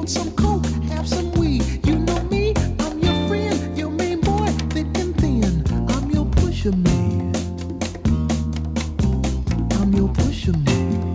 want some coke, have some weed. You know me, I'm your friend, your main boy, thick and thin. I'm your pusher man. I'm your pusher man.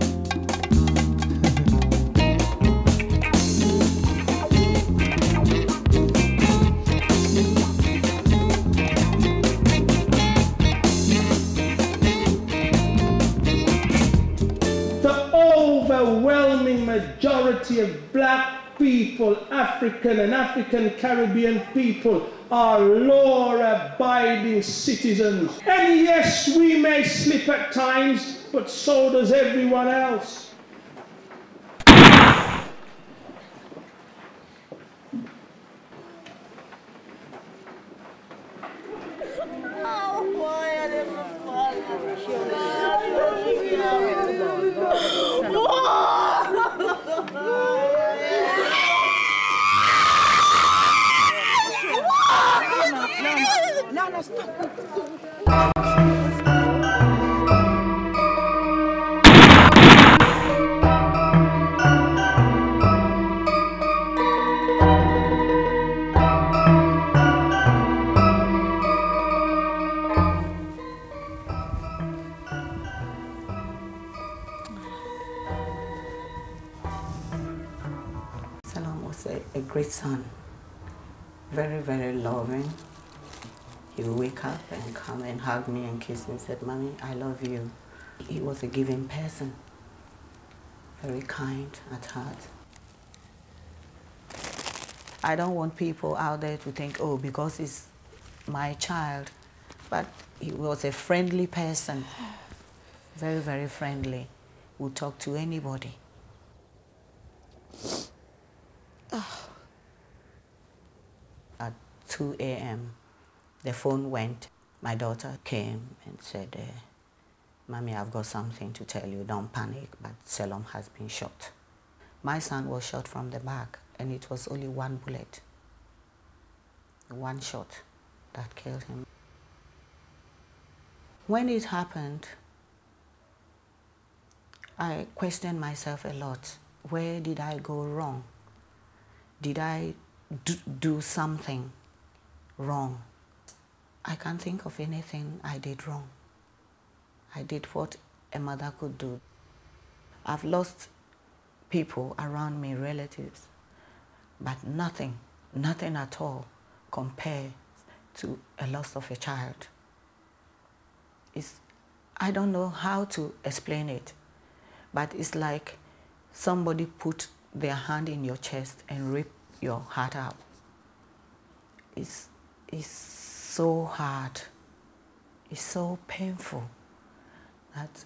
Overwhelming majority of black people, African and African Caribbean people, are law-abiding citizens. And yes, we may slip at times, but so does everyone else. Salam was a great son, very, very loving. He would wake up and come and hug me and kiss me and said, "Mommy, I love you." He was a giving person, very kind at heart. I don't want people out there to think, oh, because he's my child, but he was a friendly person, very, very friendly, would talk to anybody. At 2 a.m., the phone went. My daughter came and said, "Mommy, I've got something to tell you. Don't panic, but Selim has been shot." My son was shot from the back, and it was only one bullet, one shot that killed him. When it happened, I questioned myself a lot. Where did I go wrong? Did I do something wrong? I can't think of anything I did wrong. I did what a mother could do. I've lost people around me, relatives, but nothing at all compared to a loss of a child. I don't know how to explain it, but it's like somebody put their hand in your chest and rip your heart out. It's so hard, it's so painful that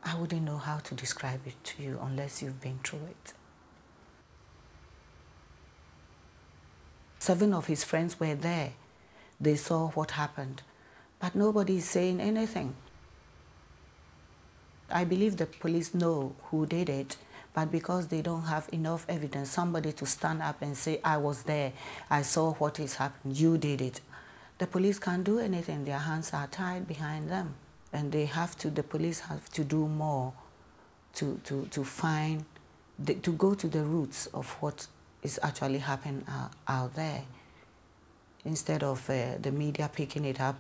I wouldn't know how to describe it to you unless you've been through it. 7 of his friends were there. They saw what happened, but nobody is saying anything. I believe the police know who did it, but because they don't have enough evidence, somebody to stand up and say, "I was there, I saw what is happening, you did it." The police can't do anything. Their hands are tied behind them. And the police have to do more to go to the roots of what is actually happening out there. Instead of the media picking it up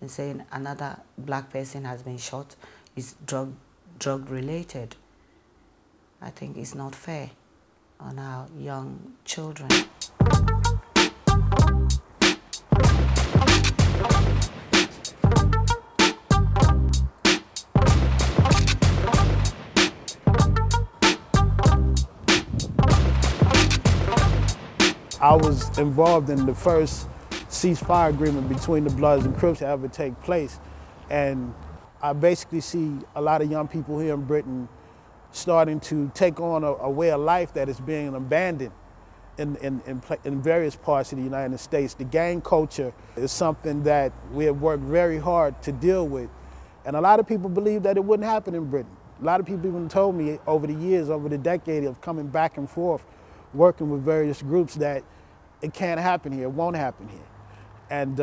and saying another black person has been shot, is drug related. I think it's not fair on our young children. I was involved in the first ceasefire agreement between the Bloods and Crips to ever take place. And I basically see a lot of young people here in Britain starting to take on a way of life that is being abandoned in various parts of the United States. The gang culture is something that we have worked very hard to deal with. And a lot of people believe that it wouldn't happen in Britain. A lot of people even told me over the years, over the decade of coming back and forth, working with various groups, that it can't happen here, it won't happen here. And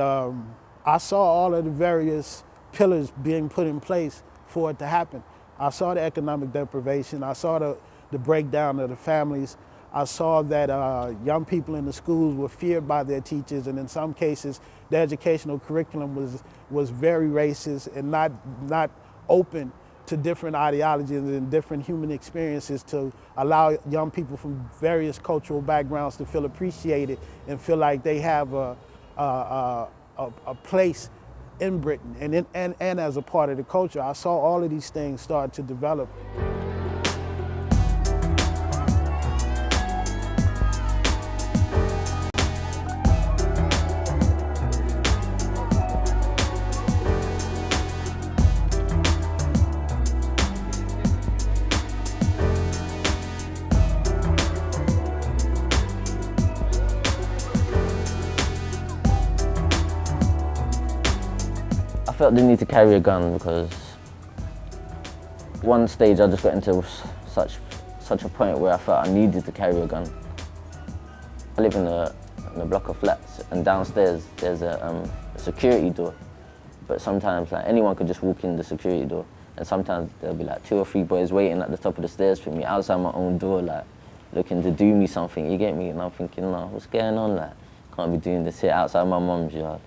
I saw all of the various pillars being put in place for it to happen. I saw the economic deprivation, I saw the breakdown of the families, I saw that young people in the schools were feared by their teachers, and in some cases, the educational curriculum was very racist and not open to different ideologies and different human experiences to allow young people from various cultural backgrounds to feel appreciated and feel like they have a place in Britain and as a part of the culture. I saw all of these things start to develop. I felt the need to carry a gun because one stage I just got into such a point where I felt I needed to carry a gun. I live in a block of flats, and downstairs there's a security door, but sometimes like anyone could just walk in the security door, and sometimes there'll be like 2 or 3 boys waiting at the top of the stairs for me outside my own door, like looking to do me something, you get me? And I'm thinking, no, what's going on? Like, can't be doing this here outside my mum's yard.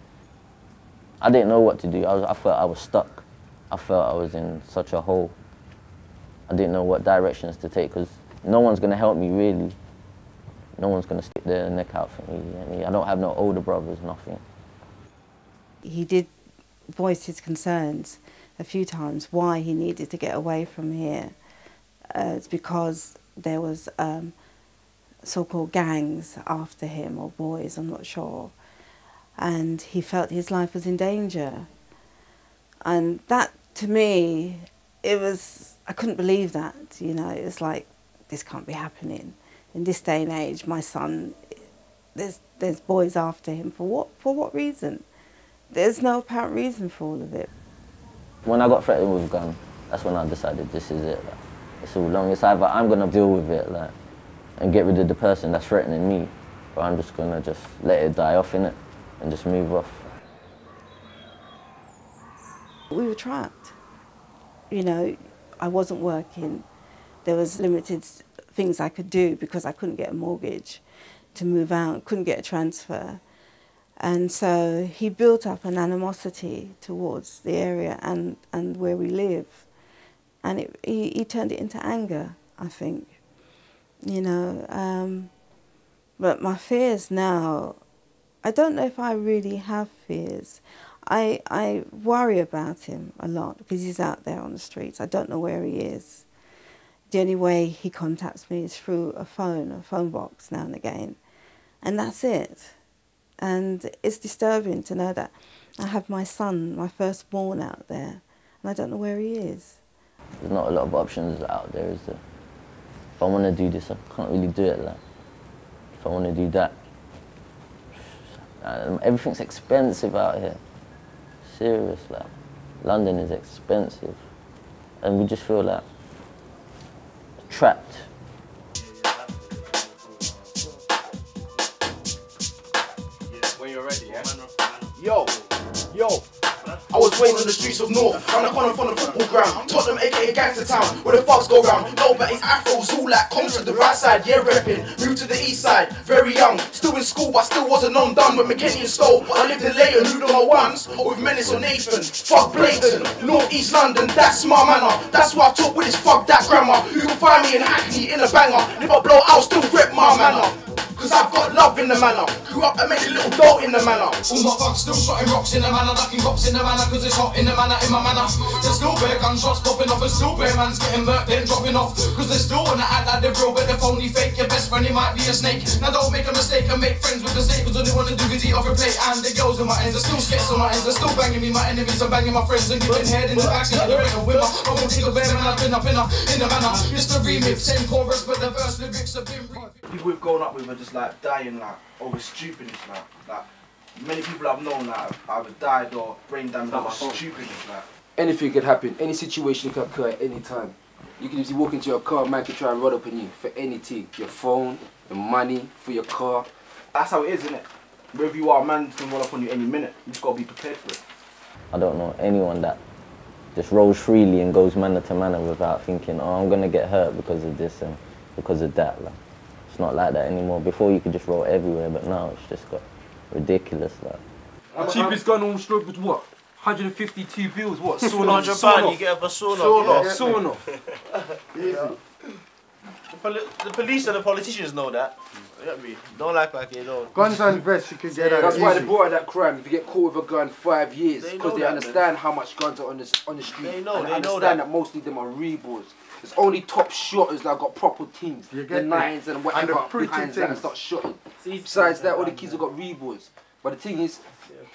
I didn't know what to do. I felt I was stuck. I felt I was in such a hole. I didn't know what directions to take because no one's going to help me, really. No one's going to stick their neck out for me. You know what I mean? I don't have no older brothers, nothing. He did voice his concerns a few times why he needed to get away from here. It's because there was so-called gangs after him, or boys, I'm not sure. And he felt his life was in danger. And that, to me, I couldn't believe that, you know. It was like, this can't be happening. In this day and age, my son, there's boys after him. For what reason? There's no apparent reason for all of it. When I got threatened with a gun, that's when I decided this is it. Like, it's all long. It's either I'm going to deal with it like, and get rid of the person that's threatening me, or I'm just going to just let it die off, innit? And just move off. We were trapped. You know, I wasn't working. There was limited things I could do because I couldn't get a mortgage to move out, couldn't get a transfer. And so he built up an animosity towards the area and where we live. And he turned it into anger, I think. You know, but my fears now, I don't know if I really have fears. I worry about him a lot because he's out there on the streets. I don't know where he is. The only way he contacts me is through a phone box now and again. And that's it. And it's disturbing to know that I have my son, my firstborn, out there, and I don't know where he is. There's not a lot of options out there, is there? If I want to do this, I can't really do it. Like, if I want to do that, everything's expensive out here. Serious, like, London is expensive. And we just feel like trapped. When you're ready, yeah? Yo. I was waiting on the streets of North, round the corner from the football ground. Tottenham, aka Gangster Town, where the fucks go round. No, but it's afros, all like come to the right side, yeah, reppin'. Moved to the east side, very young. Still in school, but still wasn't undone with McKinney and Stowe. I lived in Leighton, who on my ones, or with Menace or Nathan. Fuck Blatant, North East London, that's my manor. That's why I talk with this fuck that grammar. You can find me in Hackney in a banger. If I blow out, still rep my manor. Cause I've got love in the manor. Grew up and made a little dough in the manor. All my thugs still shotting rocks in the manor, ducking cops in the manor, cause it's hot in the manor, in my manor. There's still bare gunshots popping off, and still bare mans getting murked, then dropping off. Cause they still wanna act like they're real, but they're phony fake. Your best friend, he might be a snake. Now don't make a mistake and make friends with the snake, cause all they wanna do is eat off your plate. And the girls in my ends are still skets on my ends, they're still banging me, my enemies are banging my friends, and giving head in the backseat of the ring of winner. I won't take a bear man, I've been up in the manor. It's the remix, same chorus, but the verse lyrics have been People we've grown up with are just like dying like over stupidness like many people I've known like have either died or brain damage over stupidness like. Anything could happen, any situation could occur at any time. You can just walk into your car, man could try and run up on you for anything. Your phone, your money, for your car. That's how it is, isn't it? Wherever you are, man can run up on you any minute. You just gotta be prepared for it. I don't know anyone that just rolls freely and goes manor to manor without thinking, oh, I'm gonna get hurt because of this and because of that. Like, It's not like that anymore. Before you could just roll everywhere, but now it's just got ridiculous. Like. The cheapest gun on the stroke was what? 152 bills, what? Sawn off. £100 you get a sawn off. Sawn off. The police and the politicians know that. You get me? Don't like it, don't. Guns and vests, you can get that. That's why they brought out that crime. If you get caught with a gun, 5 years. Because they understand how much guns are on the street. They know, and they know understand that most of them are reboards. It's only top shotters that got proper teams. The 9s and whatever behind that and start shotting. Besides that, all the kids have got reboards. But the thing is,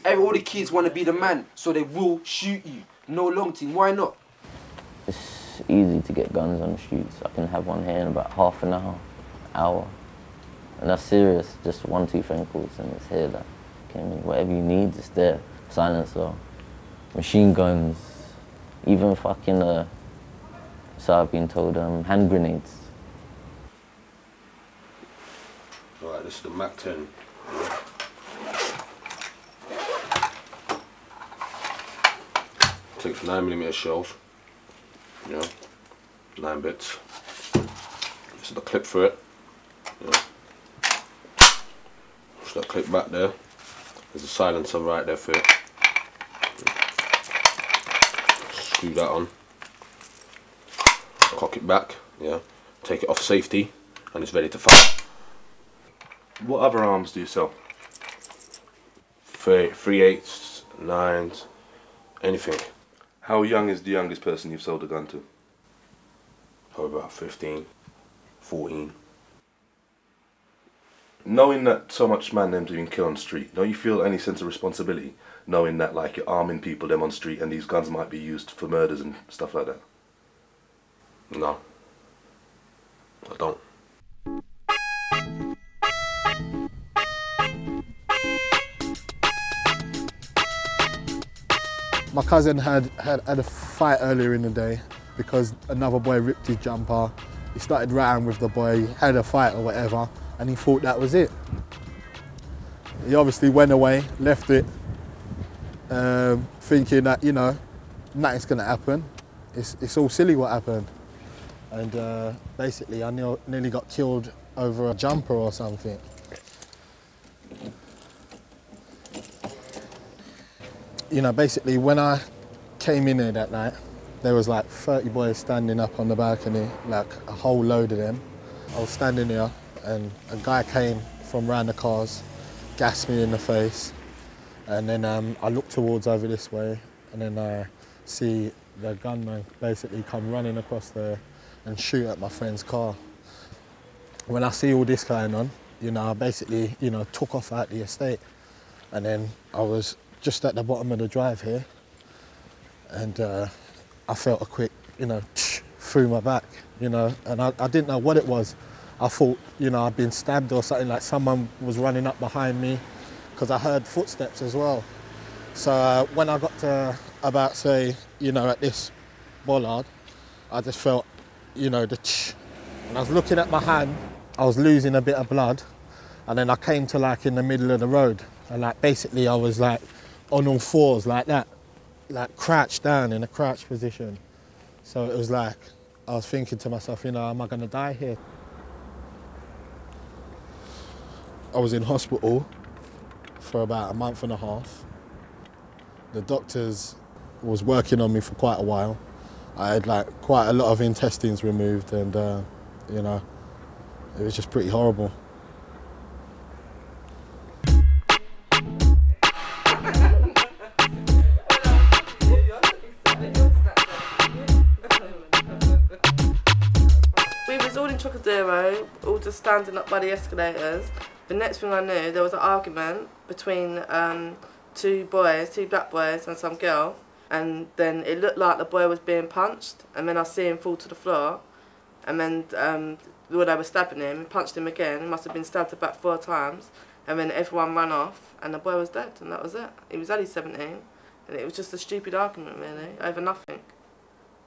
all the kids want to be the man, so they will shoot you. No long team. Why not? It's easy to get guns on the streets. I can have one here in about half an hour. And that's serious, just 1-2 phone calls and it's here. That, whatever you need, it's there. Silencer, machine guns, even fucking, so I've been told, hand grenades. Alright, this is the Mac 10. Takes 9mm shells, 9 bits. This is the clip for it. Push that clip back there. There's a silencer right there for it. Screw that on. Cock it back, take it off safety, and it's ready to fire. What other arms do you sell? 3/8s, 9s, anything. How young is the youngest person you've sold a gun to? Probably about 15, 14. Knowing that so much man names have been killed on the street, don't you feel any sense of responsibility knowing that like you're arming people them on the street and these guns might be used for murders and stuff like that? No, I don't. My cousin had a fight earlier in the day because another boy ripped his jumper. He started ratting with the boy, he had a fight or whatever, and he thought that was it. He obviously went away, left it, thinking that, nothing's gonna happen. It's all silly what happened. And basically I nearly got killed over a jumper or something. Basically when I came in here that night, there was like 30 boys standing up on the balcony, like a whole load of them. I was standing here and a guy came from round the cars, gassed me in the face, and then I looked towards over this way, and then I see the gunman basically come running across there and shoot at my friend's car. When I see all this going on, I basically, took off out the estate, and then I was just at the bottom of the drive here, and I felt a quick, through my back, and I didn't know what it was. I thought, I'd been stabbed or something, like someone was running up behind me, because I heard footsteps as well. So when I got to about, say, at this bollard, I just felt, and I was looking at my hand, I was losing a bit of blood, and then I came to like in the middle of the road, and like basically I was like on all fours like that, like crouched down in a crouch position. So it was like, I was thinking to myself, am I gonna die here? I was in hospital for about a month and a half. The doctors was working on me for quite a while. I had like quite a lot of intestines removed, and it was just pretty horrible. We was all in Trocadero, all just standing up by the escalators. The next thing I knew, there was an argument between two black boys and some girl, and then it looked like the boy was being punched, and then I see him fall to the floor, and then they were stabbing him, and punched him again. He must have been stabbed about 4 times, and then everyone ran off, and the boy was dead, and that was it. He was only 17, and it was just a stupid argument really, over nothing,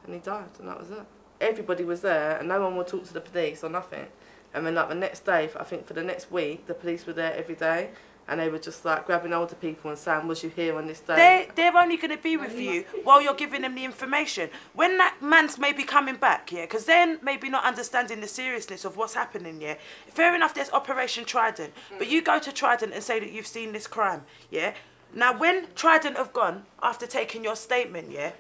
and he died, and that was it. Everybody was there, and no one would talk to the police or nothing. And then like the next day, I think for the next week, the police were there every day, and they were just like grabbing older people and saying, was you here on this day? They're only going to be with you while you're giving them the information. When that man's maybe coming back, yeah, because they're maybe not understanding the seriousness of what's happening, yeah. Fair enough, there's Operation Trident, but you go to Trident and say that you've seen this crime, yeah. Now, when Trident have gone, after taking your statement, yeah,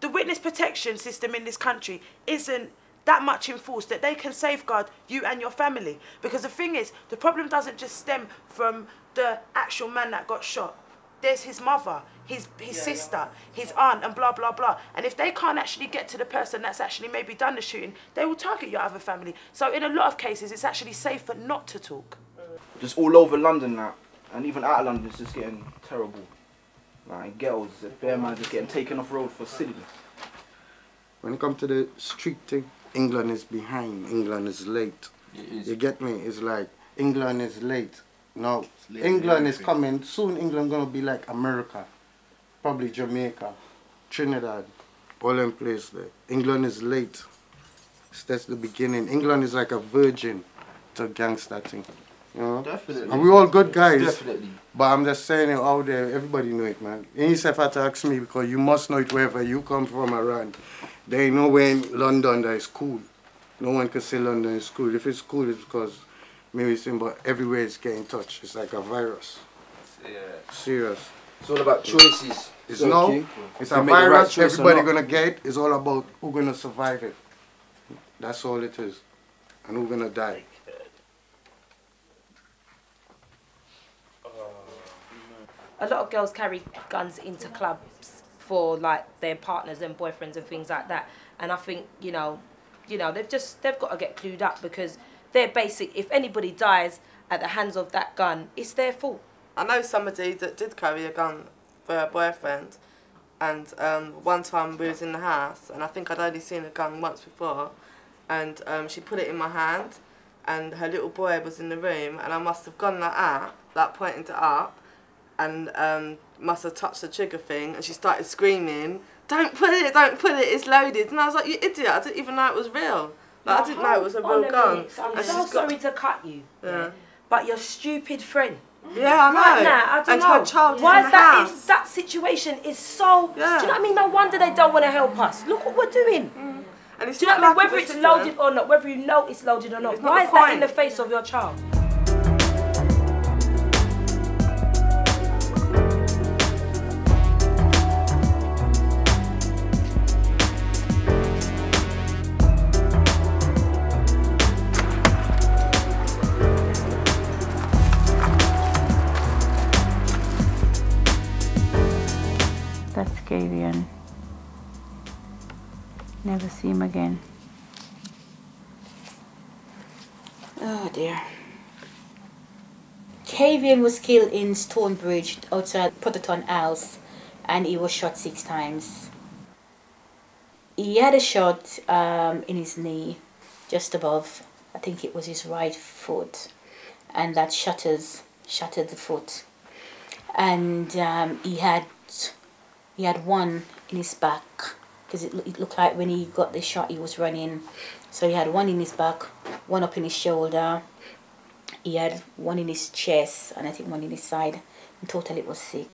the witness protection system in this country isn't that much enforced that they can safeguard you and your family. Because the thing is, the problem doesn't just stem from the actual man that got shot. There's his mother, his sister, his aunt, and blah, blah, blah. And if they can't actually get to the person that's actually maybe done the shooting, they will target your other family. So in a lot of cases, it's actually safer not to talk. Just all over London now, and even out of London, it's just getting terrible. Like ghettos, bare man just getting taken off road for silliness. When it comes to the street thing, England is behind, England is late. You get me? It's like England is late. Now, England is coming, soon England gonna be like America, probably Jamaica, Trinidad, all in place there. England is late. That's the beginning. England is like a virgin to gangster thing. You know? Definitely. And we're all good guys. Definitely. But I'm just saying it out there, everybody know it, man. You ain't have to ask me because you must know it wherever you come from around. There ain't nowhere in London that is cool. No one can say London is cool. If it's cool, it's because maybe it's in, but everywhere it's getting touched. It's like a virus. Yeah. Serious. It's all about choices. It's no, it's a virus, everybody gonna get it. It's all about who gonna survive it. That's all it is. And who gonna die. A lot of girls carry guns into clubs for like their partners and boyfriends and things like that. And I think, you know, they've got to get clued up because they're basic. If anybody dies at the hands of that gun, it's their fault. I know somebody that did carry a gun for her boyfriend, and one time we was in the house, and I think I'd only seen a gun once before, and she put it in my hand, and her little boy was in the room, and I must have gone like that, like pointing it up, and must have touched the trigger thing, and she started screaming, don't put it, it's loaded. And I was like, you idiot, I didn't even know it was real. Like, I didn't know it was a real gun. I'm so sorry to cut you, but your stupid friend. Yeah, I know. Right now, I don't and know. Her child why is is that? That situation is so. Yeah. Do you know what I mean? No wonder they don't want to help us. Look what we're doing. And it's do you know what I mean? like Whether it's loaded or not, whether you know it's loaded or not, why is that in the face of your child? That's Kavian. Never see him again. Oh dear. Kavian was killed in Stonebridge outside Potterton House, and he was shot 6 times. He had a shot in his knee, just above, I think it was his right foot, and that shattered the foot. And he had one in his back, because it looked like when he got the shot he was running. So he had one in his back, one up in his shoulder, he had one in his chest, and I think one in his side. In total it was 6.